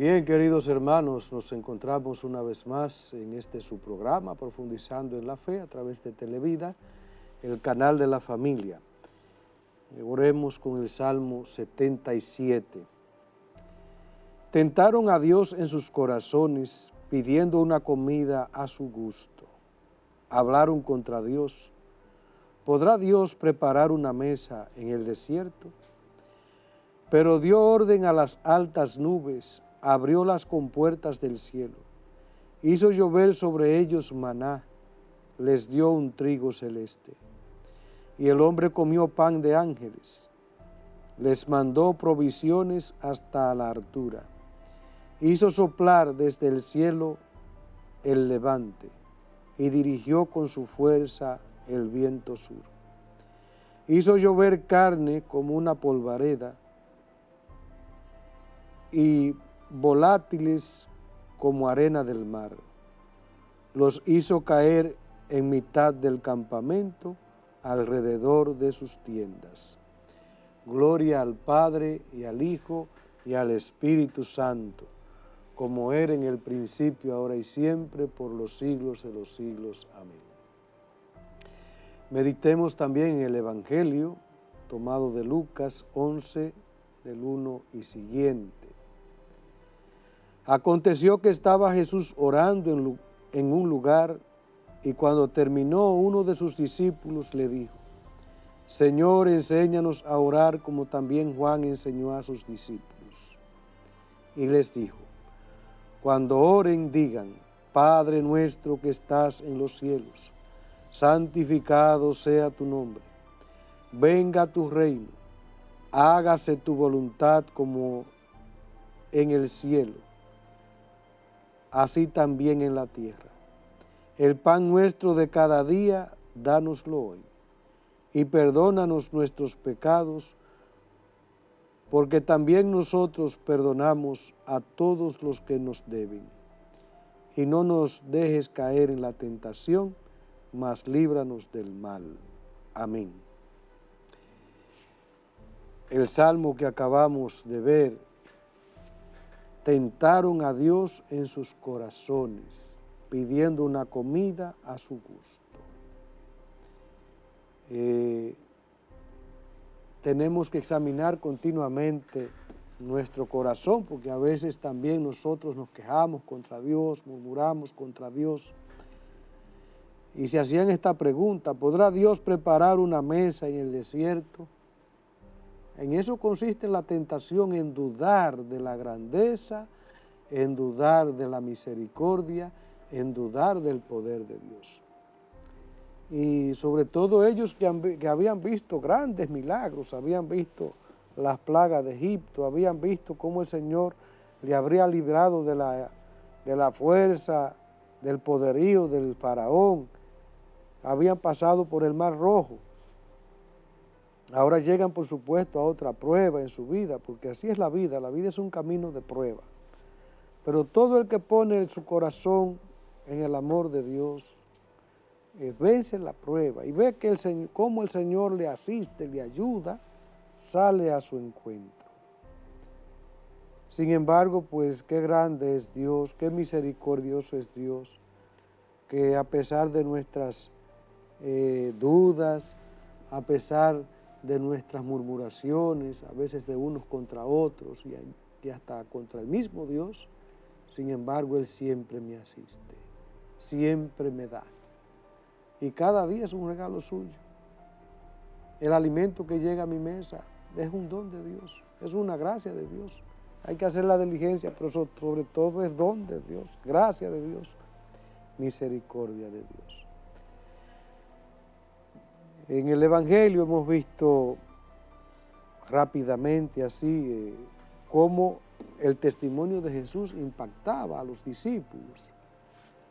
Bien, queridos hermanos, nos encontramos una vez más en su programa, Profundizando en la Fe, a través de Televida, el canal de la familia. Oremos con el Salmo 77. Tentaron a Dios en sus corazones, pidiendo una comida a su gusto. Hablaron contra Dios. ¿Podrá Dios preparar una mesa en el desierto? Pero dio orden a las altas nubes, abrió las compuertas del cielo, hizo llover sobre ellos maná, les dio un trigo celeste. Y el hombre comió pan de ángeles, les mandó provisiones hasta la altura, hizo soplar desde el cielo el levante y dirigió con su fuerza el viento sur. Hizo llover carne como una polvareda y volátiles como arena del mar. Los hizo caer en mitad del campamento, alrededor de sus tiendas. Gloria al Padre y al Hijo y al Espíritu Santo, como era en el principio, ahora y siempre, por los siglos de los siglos. Amén. Meditemos también en el Evangelio tomado de Lucas 11, del 1 y siguiente. Aconteció que estaba Jesús orando en un lugar, y cuando terminó, uno de sus discípulos le dijo: Señor, enséñanos a orar como también Juan enseñó a sus discípulos. Y les dijo: cuando oren, digan: Padre nuestro que estás en los cielos, santificado sea tu nombre. Venga tu reino, hágase tu voluntad como en el cielo, así también en la tierra. El pan nuestro de cada día, dánoslo hoy, y perdónanos nuestros pecados, porque también nosotros perdonamos a todos los que nos deben. Y no nos dejes caer en la tentación, mas líbranos del mal. Amén. El salmo que acabamos de ver: tentaron a Dios en sus corazones, pidiendo una comida a su gusto. Tenemos que examinar continuamente nuestro corazón, porque a veces también nosotros nos quejamos contra Dios, murmuramos contra Dios. Y se hacían esta pregunta: ¿podrá Dios preparar una mesa en el desierto? En eso consiste la tentación, en dudar de la grandeza, en dudar de la misericordia, en dudar del poder de Dios. Y sobre todo ellos que habían visto grandes milagros, habían visto las plagas de Egipto, habían visto cómo el Señor le habría librado de la fuerza, del poderío del faraón, habían pasado por el Mar Rojo. Ahora llegan, por supuesto, a otra prueba en su vida, porque así es la vida es un camino de prueba. Pero todo el que pone su corazón en el amor de Dios, vence la prueba y ve que cómo el Señor le asiste, le ayuda, sale a su encuentro. Sin embargo, pues qué grande es Dios, qué misericordioso es Dios, que a pesar de nuestras dudas, a pesar de nuestras murmuraciones, a veces de unos contra otros y hasta contra el mismo Dios, sin embargo, Él siempre me asiste, siempre me da. Y cada día es un regalo suyo. El alimento que llega a mi mesa es un don de Dios, es una gracia de Dios. Hay que hacer la diligencia, pero sobre todo es don de Dios, gracia de Dios, misericordia de Dios. En el Evangelio hemos visto rápidamente así cómo el testimonio de Jesús impactaba a los discípulos,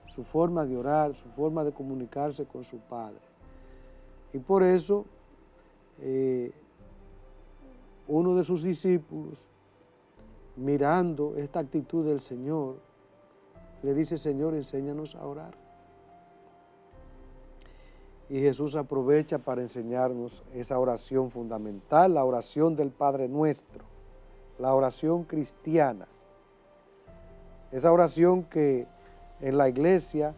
su forma de orar, su forma de comunicarse con su Padre. Y por eso uno de sus discípulos, mirando esta actitud del Señor, le dice: Señor, enséñanos a orar. Y Jesús aprovecha para enseñarnos esa oración fundamental, la oración del Padre Nuestro, la oración cristiana. Esa oración que en la iglesia,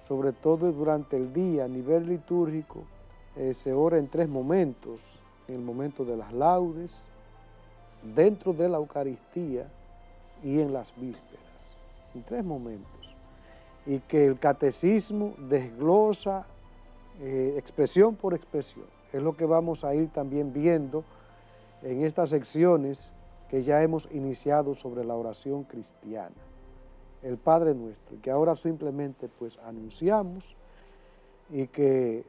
sobre todo durante el día a nivel litúrgico, se ora en 3 momentos: en el momento de las laudes, dentro de la Eucaristía y en las vísperas, en 3 momentos. Y que el catecismo desglosa expresión por expresión. Es lo que vamos a ir también viendo en estas secciones que ya hemos iniciado sobre la oración cristiana, el Padre Nuestro, y que ahora simplemente pues anunciamos, y que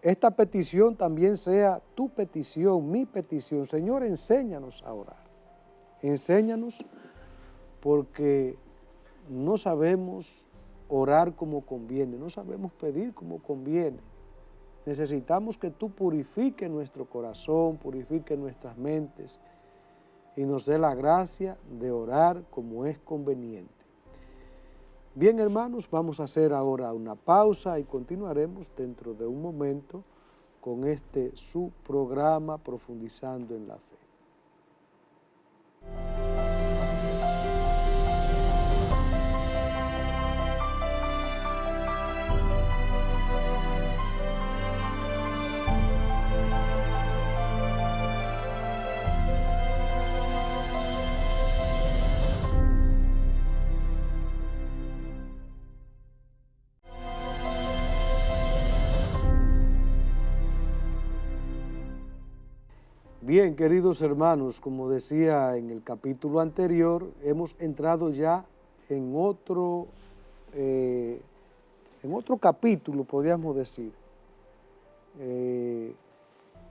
esta petición también sea tu petición, mi petición. Señor, enséñanos a orar, enséñanos, porque no sabemos orar como conviene, no sabemos pedir como conviene. Necesitamos que tú purifiques nuestro corazón, purifiques nuestras mentes y nos dé la gracia de orar como es conveniente. Bien, hermanos, vamos a hacer ahora una pausa y continuaremos dentro de un momento con este su programa Profundizando en la Fe. Bien, queridos hermanos, como decía en el capítulo anterior, hemos entrado ya en otro capítulo, podríamos decir.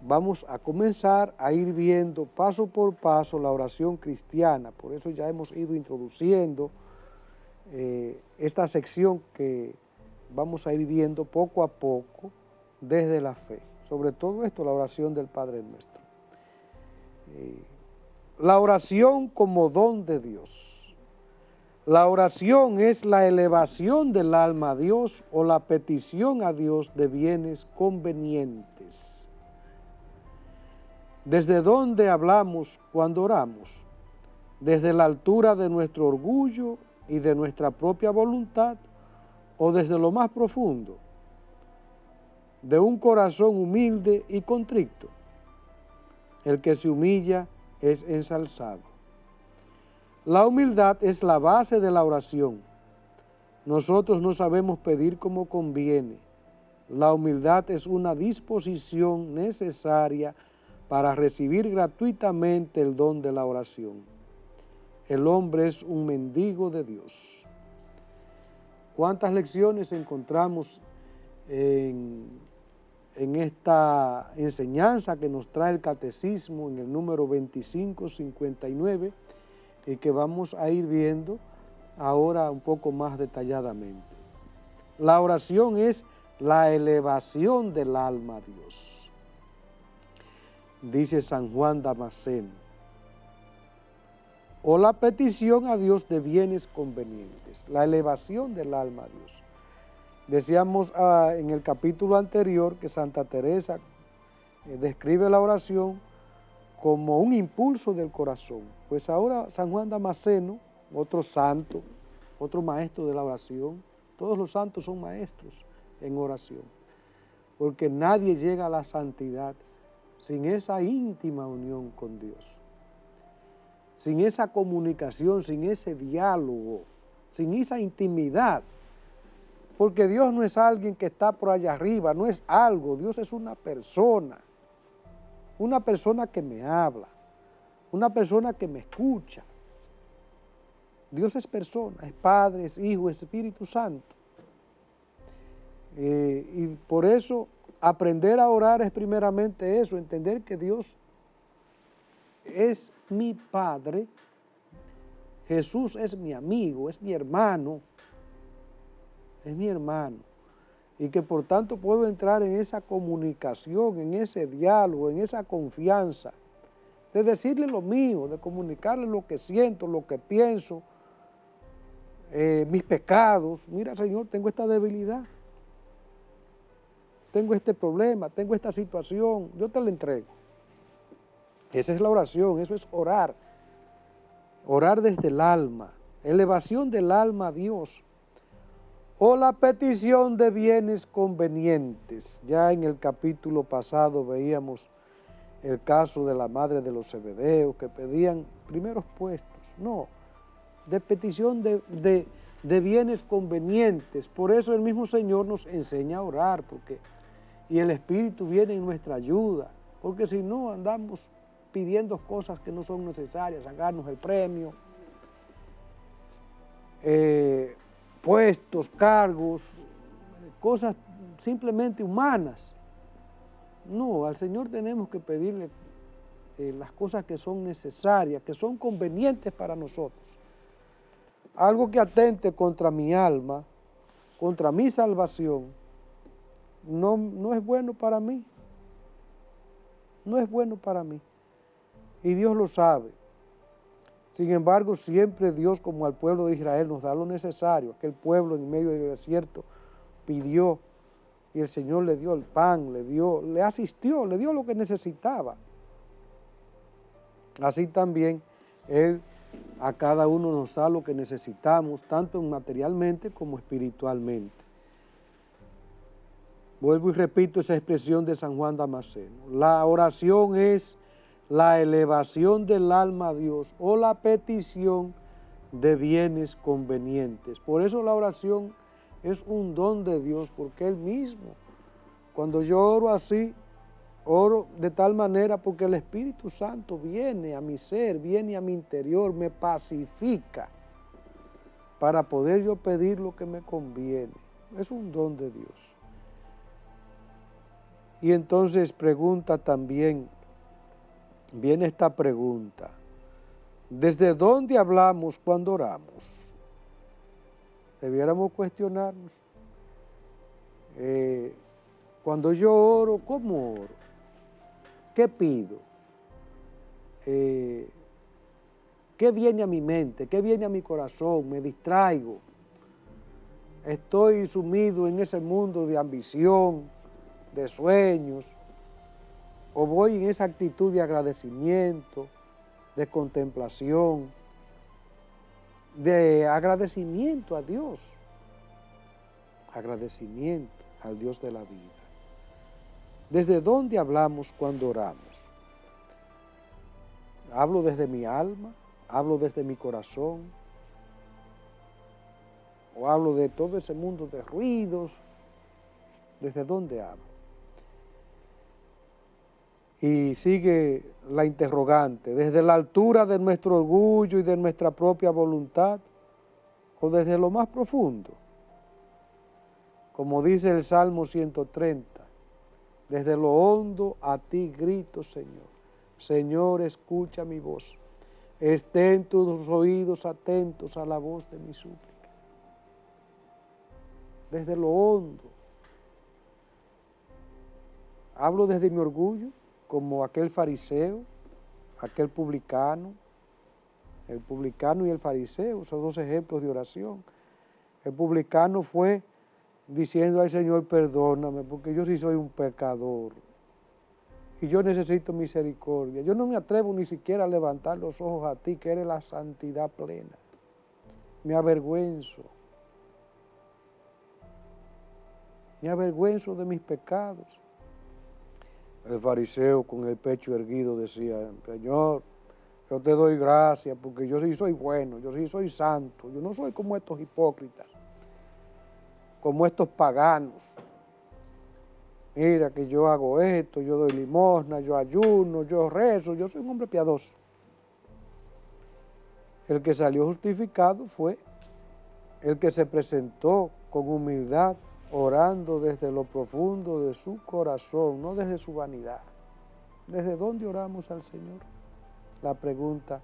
Vamos a comenzar a ir viendo paso por paso la oración cristiana. Por eso ya hemos ido introduciendo esta sección que vamos a ir viendo poco a poco desde la fe. Sobre todo esto, la oración del Padre Nuestro. La oración como don de Dios. La oración es la elevación del alma a Dios o la petición a Dios de bienes convenientes. ¿Desde dónde hablamos cuando oramos? ¿Desde la altura de nuestro orgullo y de nuestra propia voluntad o desde lo más profundo, de un corazón humilde y contrito? El que se humilla es ensalzado. La humildad es la base de la oración. Nosotros no sabemos pedir como conviene. La humildad es una disposición necesaria para recibir gratuitamente el don de la oración. El hombre es un mendigo de Dios. ¿Cuántas lecciones encontramos en esta enseñanza que nos trae el Catecismo en el número 2559 y que vamos a ir viendo ahora un poco más detalladamente? La oración es la elevación del alma a Dios. Dice San Juan Damasceno, o la petición a Dios de bienes convenientes, la elevación del alma a Dios. Decíamos en el capítulo anterior que Santa Teresa describe la oración como un impulso del corazón. Pues ahora San Juan Damasceno, otro santo, otro maestro de la oración, todos los santos son maestros en oración, porque nadie llega a la santidad sin esa íntima unión con Dios, sin esa comunicación, sin ese diálogo, sin esa intimidad. Porque Dios no es alguien que está por allá arriba, no es algo, Dios es una persona que me habla, una persona que me escucha. Dios es persona, es Padre, es Hijo, es Espíritu Santo. Y por eso aprender a orar es primeramente eso, entender que Dios es mi Padre, Jesús es mi amigo, es mi hermano, y que por tanto puedo entrar en esa comunicación, en ese diálogo, en esa confianza, de decirle lo mío, de comunicarle lo que siento, lo que pienso, mis pecados. Mira, Señor, tengo esta debilidad, tengo este problema, tengo esta situación, yo te la entrego. Esa es la oración, eso es orar, orar desde el alma, elevación del alma a Dios, o la petición de bienes convenientes. Ya en el capítulo pasado veíamos el caso de la madre de los Zebedeos que pedían primeros puestos. No, de petición de bienes convenientes. Por eso el mismo Señor nos enseña a orar, y el Espíritu viene en nuestra ayuda, porque si no andamos pidiendo cosas que no son necesarias, sacarnos el premio, puestos, cargos, cosas simplemente humanas. No, al Señor tenemos que pedirle las cosas que son necesarias, que son convenientes para nosotros. Algo que atente contra mi alma, contra mi salvación, no es bueno para mí. No es bueno para mí. Y Dios lo sabe. Sin embargo, siempre Dios, como al pueblo de Israel, nos da lo necesario. Aquel pueblo en medio del desierto pidió y el Señor le dio el pan, le asistió, le dio lo que necesitaba. Así también Él a cada uno nos da lo que necesitamos, tanto materialmente como espiritualmente. Vuelvo y repito esa expresión de San Juan Damasceno. La oración es la elevación del alma a Dios o la petición de bienes convenientes. Por eso la oración es un don de Dios, porque Él mismo, cuando yo oro así, oro de tal manera porque el Espíritu Santo viene a mi ser, viene a mi interior, me pacifica para poder yo pedir lo que me conviene. Es un don de Dios. Y entonces pregunta también, viene esta pregunta, ¿desde dónde hablamos cuando oramos? Debiéramos cuestionarnos. Cuando yo oro, ¿cómo oro? ¿Qué pido? ¿Qué viene a mi mente? ¿Qué viene a mi corazón? ¿Me distraigo? ¿Estoy sumido en ese mundo de ambición, de sueños? ¿O voy en esa actitud de agradecimiento, de contemplación, de agradecimiento a Dios? Agradecimiento al Dios de la vida. ¿Desde dónde hablamos cuando oramos? ¿Hablo desde mi alma? ¿Hablo desde mi corazón? ¿O hablo de todo ese mundo de ruidos? ¿Desde dónde hablo? Y sigue la interrogante, ¿desde la altura de nuestro orgullo y de nuestra propia voluntad o desde lo más profundo? Como dice el Salmo 130, desde lo hondo a ti grito, Señor. Señor, escucha mi voz. Estén tus oídos atentos a la voz de mi súplica. Desde lo hondo. Hablo desde mi orgullo, como aquel fariseo, aquel publicano. El publicano y el fariseo son dos ejemplos de oración. El publicano fue diciendo al Señor, perdóname, porque yo sí soy un pecador y yo necesito misericordia. Yo no me atrevo ni siquiera a levantar los ojos a ti, que eres la santidad plena. Me avergüenzo de mis pecados. El fariseo con el pecho erguido decía, Señor, yo te doy gracias porque yo sí soy bueno, yo sí soy santo, yo no soy como estos hipócritas, como estos paganos. Mira que yo hago esto, yo doy limosna, yo ayuno, yo rezo, yo soy un hombre piadoso. El que salió justificado fue el que se presentó con humildad, orando desde lo profundo de su corazón, no desde su vanidad. ¿Desde dónde oramos al Señor? La pregunta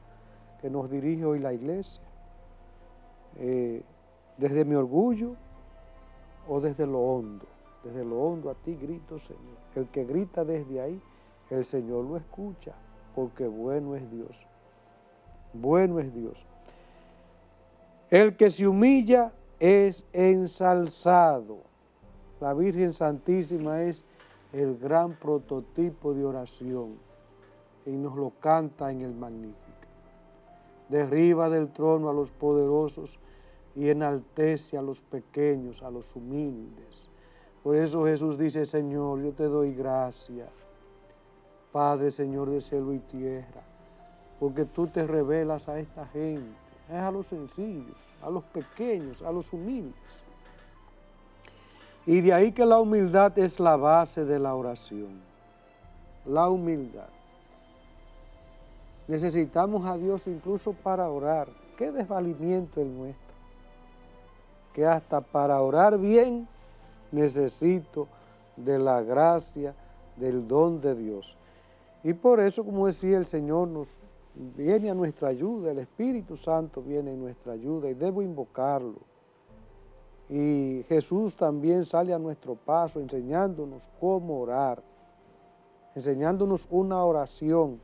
que nos dirige hoy la iglesia. ¿Desde mi orgullo o desde lo hondo? Desde lo hondo a ti grito, Señor. El que grita desde ahí, el Señor lo escucha, porque bueno es Dios. Bueno es Dios. El que se humilla es ensalzado. La Virgen Santísima es el gran prototipo de oración y nos lo canta en el Magnífico. derriba del trono a los poderosos y enaltece a los pequeños, a los humildes. Por eso Jesús dice, Señor, yo te doy gracia, Padre, Señor de cielo y tierra, porque tú te revelas a esta gente, a los sencillos, a los pequeños, a los humildes. Y de ahí que la humildad es la base de la oración. La humildad. Necesitamos a Dios incluso para orar. Qué desvalimiento el nuestro. Que hasta para orar bien necesito de la gracia, del don de Dios. Y por eso, como decía, el Señor nos viene a nuestra ayuda, el Espíritu Santo viene en nuestra ayuda y debo invocarlo. Y Jesús también sale a nuestro paso enseñándonos cómo orar, enseñándonos una oración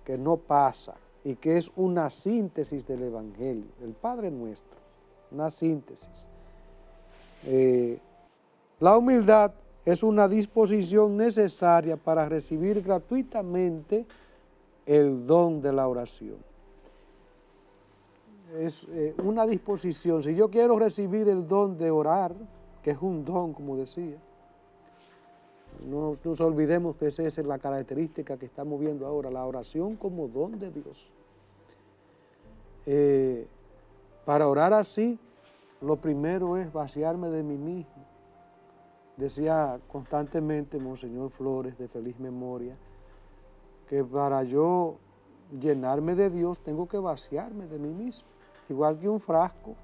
que no pasa y que es una síntesis del Evangelio, el Padre Nuestro, una síntesis. La humildad es una disposición necesaria para recibir gratuitamente el don de la oración. Es una disposición. Si yo quiero recibir el don de orar, que es un don, como decía, no nos olvidemos que esa es la característica que estamos viendo ahora, la oración como don de Dios. Para orar así, lo primero es vaciarme de mí mismo. Decía constantemente Monseñor Flores, de feliz memoria, que para yo llenarme de Dios tengo que vaciarme de mí mismo. Igual que un frasco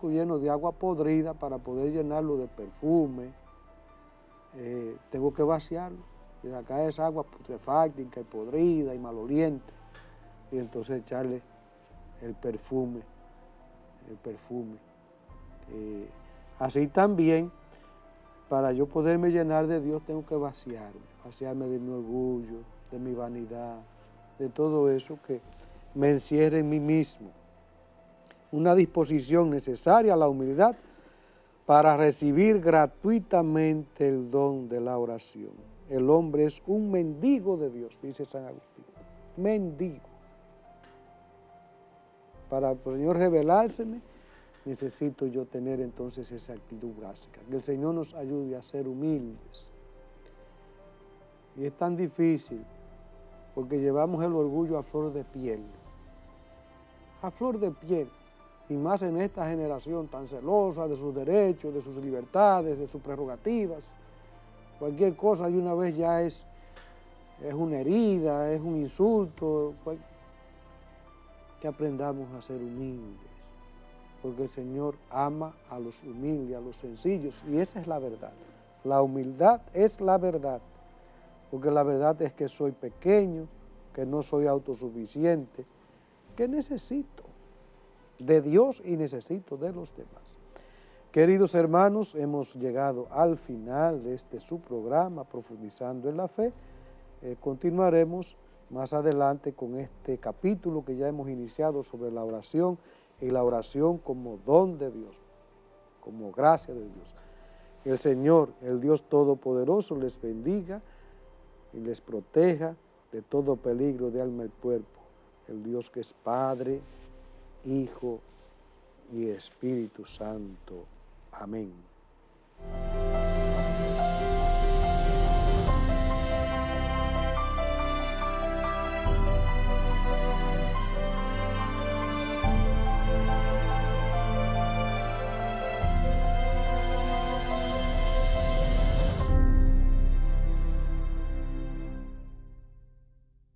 lleno de agua podrida, para poder llenarlo de perfume, tengo que vaciarlo y sacar esa agua putrefacta y podrida y maloliente, y entonces echarle el perfume. Así también, para yo poderme llenar de Dios, tengo que vaciarme de mi orgullo, de mi vanidad, de todo eso que me encierra en mí mismo. Una disposición necesaria a la humildad para recibir gratuitamente el don de la oración. El hombre es un mendigo de Dios, dice San Agustín. Mendigo. Para el Señor revelárseme, necesito yo tener entonces esa actitud básica. Que el Señor nos ayude a ser humildes. Y es tan difícil porque llevamos el orgullo a flor de piel. A flor de piel. Y más en esta generación tan celosa de sus derechos, de sus libertades, de sus prerrogativas. Cualquier cosa de una vez ya es una herida, es un insulto. Que aprendamos a ser humildes, porque el Señor ama a los humildes, a los sencillos, y esa es la verdad. La humildad es la verdad, porque la verdad es que soy pequeño, que no soy autosuficiente, que necesito de Dios y necesito de los demás. Queridos hermanos, hemos llegado al final de su programa, Profundizando en la Fe. Continuaremos más adelante con este capítulo que ya hemos iniciado sobre la oración y la oración como don de Dios, como gracia de Dios. El Señor, el Dios Todopoderoso, les bendiga y les proteja de todo peligro de alma y cuerpo. El Dios que es Padre, Hijo y Espíritu Santo. Amén.